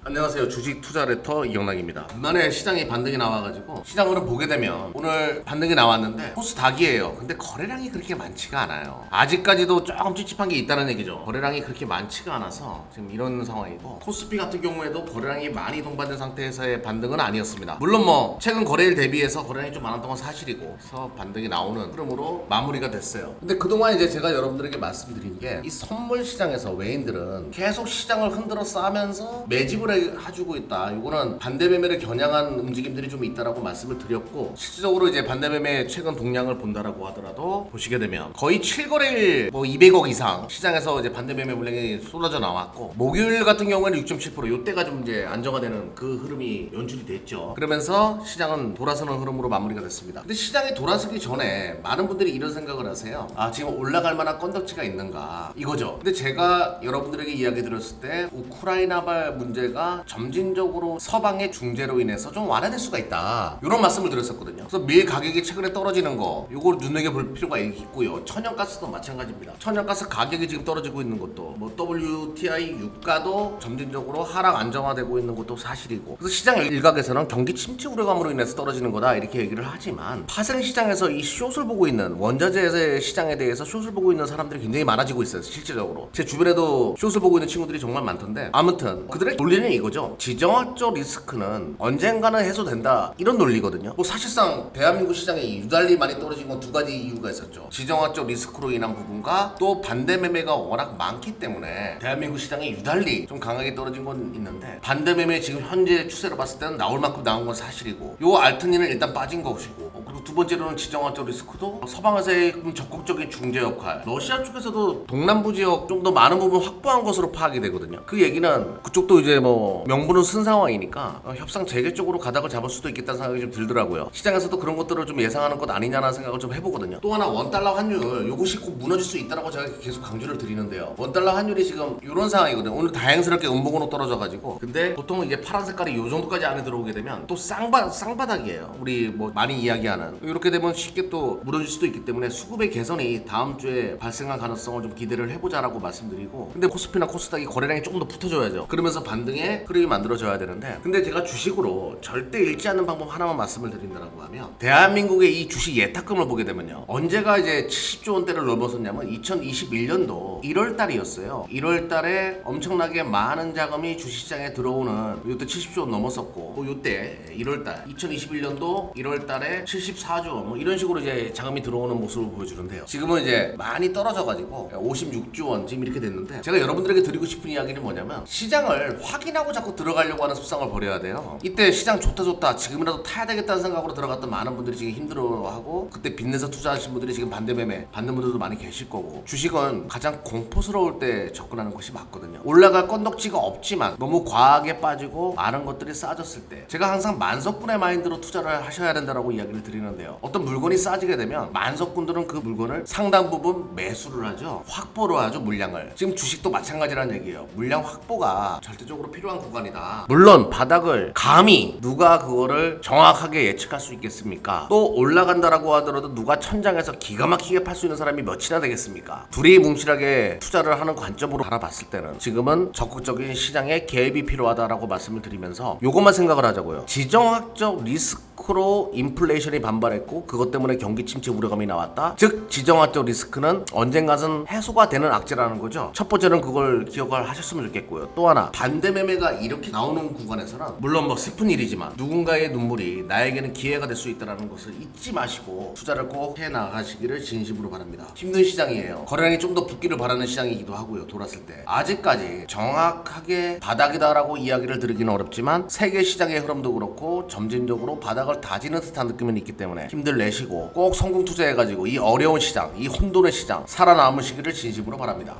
안녕하세요. 주식 투자 레터 이영락입니다. 간만에 시장에 반등이 나와가지고 시장으로 보게 되면 오늘 반등이 나왔는데 코스닥이에요. 근데 거래량이 그렇게 많지가 않아요. 아직까지도 조금 찝찝한 게 있다는 얘기죠. 거래량이 그렇게 많지가 않아서 지금 이런 상황이고, 코스피 같은 경우에도 거래량이 많이 동반된 상태에서의 반등은 아니었습니다. 물론 뭐 최근 거래일 대비해서 거래량이 좀 많았던 건 사실이고, 그래서 반등이 나오는 흐름으로 마무리가 됐어요. 근데 그동안 이제 제가 여러분들에게 말씀드린 게, 이 선물 시장에서 외인들은 계속 시장을 흔들어 싸면서 매집을 해주고 있다. 이거는 반대매매를 겨냥한 움직임들이 좀 있다라고 말씀을 드렸고, 실질적으로 이제 반대매매 최근 동향을 본다라고 하더라도 보시게 되면 거의 7거래일 뭐 200억 이상 시장에서 이제 반대매매 물량이 쏟아져 나왔고, 목요일 같은 경우에는 6.7%, 요때가 좀 이제 안정화되는 그 흐름이 연출이 됐죠. 그러면서 시장은 돌아서는 흐름으로 마무리가 됐습니다. 근데 시장이 돌아서기 전에 많은 분들이 이런 생각을 하세요. 아, 지금 올라갈 만한 건덕지가 있는가, 이거죠. 근데 제가 여러분들에게 이야기 드렸을 때 우크라이나발 문제가 점진적으로 서방의 중재로 인해서 좀 완화될 수가 있다, 이런 말씀을 드렸었거든요. 그래서 밀 가격이 최근에 떨어지는 거, 요걸 눈여겨볼 필요가 있고요. 천연가스도 마찬가지입니다. 천연가스 가격이 지금 떨어지고 있는 것도, 뭐 WTI 유가도 점진적으로 하락 안정화되고 있는 것도 사실이고, 그래서 시장 일각에서는 경기 침체 우려감으로 인해서 떨어지는 거다, 이렇게 얘기를 하지만, 파생 시장에서 이 숏을 보고 있는, 원자재 시장에 대해서 숏을 보고 있는 사람들이 굉장히 많아지고 있어요. 실질적으로 제 주변에도 숏을 보고 있는 친구들이 정말 많던데, 아무튼 그들의 논리는 이거죠. 지정학적 리스크는 언젠가는 해소된다, 이런 논리거든요. 뭐 사실상 대한민국 시장이 유달리 많이 떨어진 건 두 가지 이유가 있었죠. 지정학적 리스크로 인한 부분과 또 반대매매가 워낙 많기 때문에 대한민국 시장이 유달리 좀 강하게 떨어진 건 있는데, 반대매매 지금 현재 추세로 봤을 때는 나올 만큼 나온 건 사실이고, 요 알트니는 일단 빠진 것이고, 그리고 두 번째로는 지정학적 리스크도 서방에서의 적극적인 중재 역할, 러시아 쪽에서도 동남부 지역 좀 더 많은 부분 확보한 것으로 파악이 되거든요. 그 얘기는 그쪽도 이제 뭐 명분은 쓴 상황이니까 협상 재개 쪽으로 가닥을 잡을 수도 있겠다는 생각이 좀 들더라고요. 시장에서도 그런 것들을 좀 예상하는 것 아니냐는 생각을 좀 해보거든요. 또 하나, 원달러 환율, 요것이 꼭 무너질 수 있다고 제가 계속 강조를 드리는데요. 원달러 환율이 지금 이런 상황이거든요. 오늘 다행스럽게 음봉으로 떨어져가지고, 근데 보통 이제 파란 색깔이 요 정도까지 안에 들어오게 되면 또 쌍바닥이에요. 우리 뭐 많이 이야기하는, 이렇게 되면 쉽게 또 무너질 수도 있기 때문에 수급의 개선이 다음 주에 발생할 가능성을 좀 기대를 해보자라고 말씀드리고, 근데 코스피나 코스닥이 거래량이 조금 더 붙어줘야죠. 그러면서 반등의 흐름이 만들어져야 되는데, 근데 제가 주식으로 절대 잃지 않는 방법 하나만 말씀을 드린다라고 하면, 대한민국의 이 주식 예탁금을 보게 되면요, 언제가 이제 70조 원대를 넘어섰냐면 2021년도 1월 달이었어요. 1월 달에 엄청나게 많은 자금이 주식시장에 들어오는, 이때 70조 원 넘었었고, 또 이때 1월 달 2021년도 1월 달에 74조 원, 뭐 이런 식으로 이제 자금이 들어오는 모습을 보여주는데요. 지금은 이제 많이 떨어져가지고 56조 원 지금 이렇게 됐는데, 제가 여러분들에게 드리고 싶은 이야기는 뭐냐면, 시장을 확인하고 자꾸 들어가려고 하는 습성을 버려야 돼요. 이때 시장 좋다 지금이라도 타야 되겠다는 생각으로 들어갔던 많은 분들이 지금 힘들어하고, 그때 빚내서 투자하신 분들이 지금 반대매매 받는 분들도 많이 계실 거고, 주식은 가장 공포스러울 때 접근하는 것이 맞거든요. 올라갈 건덕지가 없지만 너무 과하게 빠지고 많은 것들이 싸졌을 때, 제가 항상 만석군의 마인드로 투자를 하셔야 된다라고 이야기를 드리는데요. 어떤 물건이 싸지게 되면 만석군들은 그 물건을 상당 부분 매수를 하죠. 확보를 하죠, 물량을. 지금 주식도 마찬가지라는 얘기예요. 물량 확보가 절대적으로 필요한 구간이다. 물론 바닥을 감히 누가 그거를 정확하게 예측할 수 있겠습니까? 또 올라간다라고 하더라도 누가 천장에서 기가 막히게 팔 수 있는 사람이 몇이나 되겠습니까? 둘이 뭉실하게 투자를 하는 관점으로 바라봤을 때는 지금은 적극적인 시장의 개입이 필요하다라고 말씀을 드리면서, 요것만 생각을 하자고요. 지정학적 리스크로 인플레이션이 반발했고, 그것 때문에 경기 침체 우려감이 나왔다. 즉 지정학적 리스크는 언젠가는 해소가 되는 악재라는 거죠. 첫 번째는 그걸 기억을 하셨으면 좋겠고요. 또 하나, 반대매매가 이렇게 나오는 구간에서는 물론 뭐 슬픈 일이지만 누군가의 눈물이 나에게는 기회가 될 수 있다는 것을 잊지 마시고 투자를 꼭 해나가시기를 진심으로 바랍니다. 힘든 시장이에요. 거래량이 좀 더 붙기를 바라는 시장이기도 하고요. 돌았을 때 아직까지 정확하게 바닥이다라고 이야기를 드리기는 어렵지만, 세계 시장의 흐름도 그렇고 점진적으로 바닥을 다지는 듯한 느낌은 있기 때문에 힘들 내시고 꼭 성공 투자해가지고 이 어려운 시장, 이 혼돈의 시장 살아남으시기를 진심으로 바랍니다.